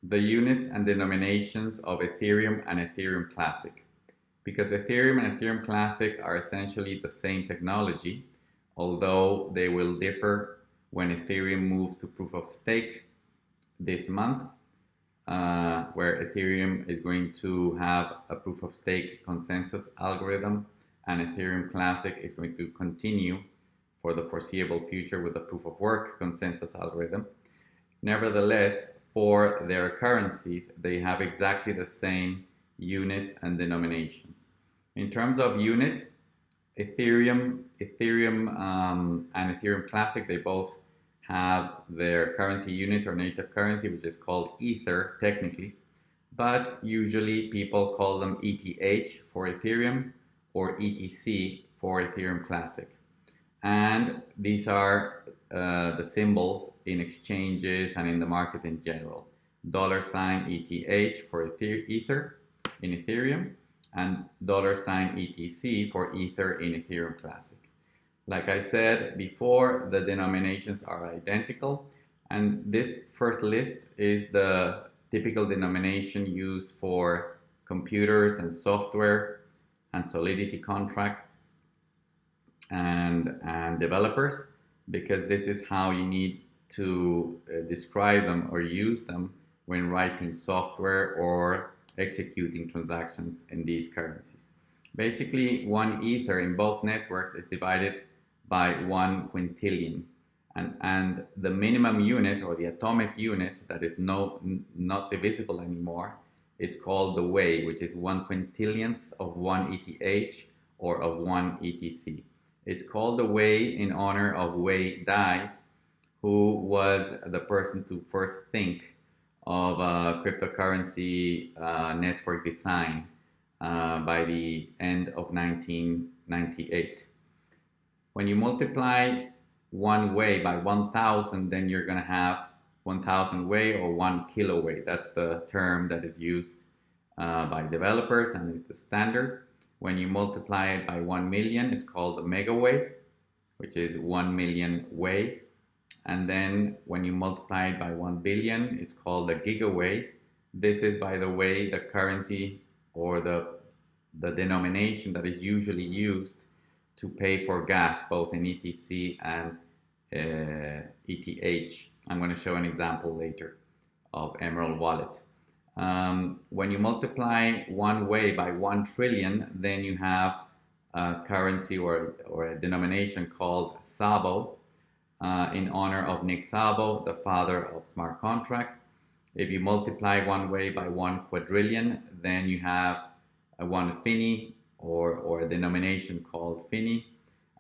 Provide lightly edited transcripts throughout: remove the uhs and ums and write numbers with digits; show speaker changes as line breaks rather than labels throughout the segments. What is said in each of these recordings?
the units and denominations of Ethereum and Ethereum Classic. Because Ethereum and Ethereum Classic are essentially the same technology, although they will differ when Ethereum moves to proof of stake this month, where Ethereum is going to have a proof of stake consensus algorithm, and Ethereum Classic is going to continue for the foreseeable future with the proof of work consensus algorithm. Nevertheless, for their currencies, they have exactly the same units and denominations. In terms of unit, Ethereum and Ethereum Classic, they both have their currency unit or native currency, which is called Ether technically, but usually people call them ETH for Ethereum or ETC for Ethereum Classic. And these are the symbols in exchanges and in the market in general. $ETH for Ether in Ethereum, and $ETC for Ether in Ethereum Classic. Like I said before, the denominations are identical, and this first list is the typical denomination used for computers and software and Solidity contracts and developers, because this is how you need to describe them or use them when writing software or executing transactions in these currencies. Basically, one ether in both networks is divided by 1 quintillion, and the minimum unit or the atomic unit that is not divisible anymore is called the Wei, which is 1 quintillionth of 1 ETH or of 1 ETC. It's called the Wei in honor of Wei Dai, who was the person to first think of cryptocurrency network design by the end of 1998. When you multiply 1 Wei by 1,000, then you're going to have 1,000 Wei or 1 kilo Wei. That's the term that is used by developers and is the standard. When you multiply it by 1 million, it's called the mega Wei, which is 1 million Wei. And then when you multiply it by 1 billion, it's called the giga Wei. This is, by the way, the currency or the denomination that is usually used to pay for gas, both in ETC and ETH. I'm going to show an example later of Emerald Wallet. When you multiply 1 Wei by 1 trillion, then you have a currency or a denomination called Sabo, in honor of Nick Szabo, the father of smart contracts. If you multiply 1 Wei by 1 quadrillion, then you have a 1 Fini or a denomination called Fini,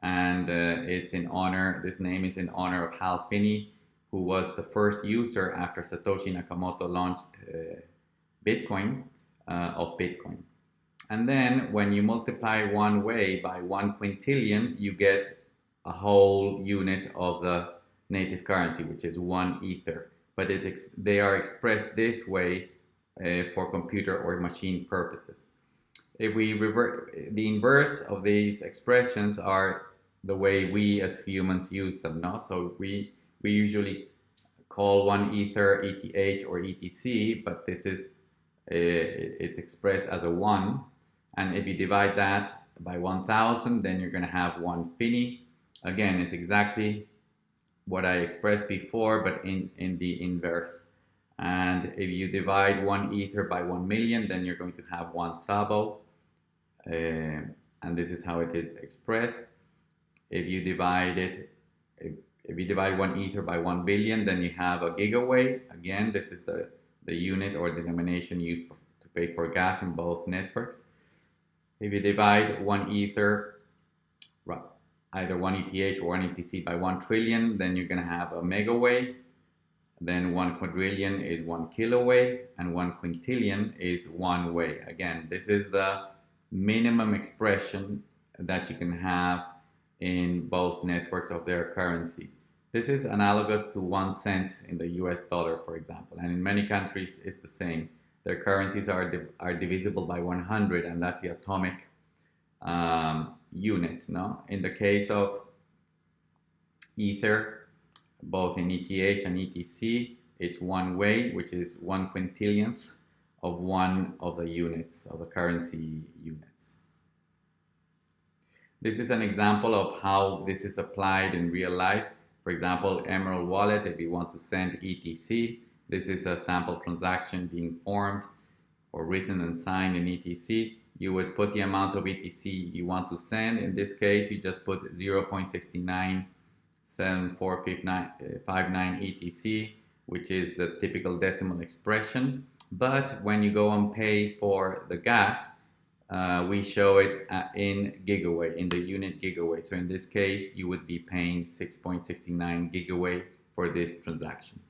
and it's in honor, this name is in honor of Hal Finney, who was the first user after Satoshi Nakamoto launched Bitcoin, of Bitcoin. And then when you multiply 1 Wei by 1 quintillion, you get a whole unit of the native currency, which is 1 ether. But they are expressed this way for computer or machine purposes. If we revert, the inverse of these expressions are the way we as humans use them, no? So we usually call 1 ether ETH or ETC, but this is it's expressed as a 1, and if you divide that by 1,000, then you're going to have 1 Fini. Again, it's exactly what I expressed before, but in the inverse. And if you divide 1 ether by 1 million, then you're going to have 1 Sabo, and this is how it is expressed. If you divide 1 ether by 1 billion, then you have a gigaway. Again, this is the unit or denomination used to pay for gas in both networks. If you divide 1 ether, either 1 ETH or 1 ETC by 1 trillion, then you're going to have a megaway. Then 1 quadrillion is 1 kiloway, and 1 quintillion is 1 Wei. Again, this is the minimum expression that you can have in both networks of their currencies. This is analogous to 1 cent in the US dollar, for example, and in many countries it's the same. Their currencies are divisible by 100, and that's the atomic unit. No? In the case of Ether, both in ETH and ETC, it's 1 way, which is 1/quintillionth of one of the units, of the currency units. This is an example of how this is applied in real life. For example, Emerald Wallet, if you want to send ETC, this is a sample transaction being formed or written and signed in ETC. You would put the amount of ETC you want to send. In this case, you just put 0.697459 ETC, which is the typical decimal expression. But when you go and pay for the gas, we show it in gigaway, in the unit gigaway. So in this case, you would be paying 6.69 gigaway for this transaction.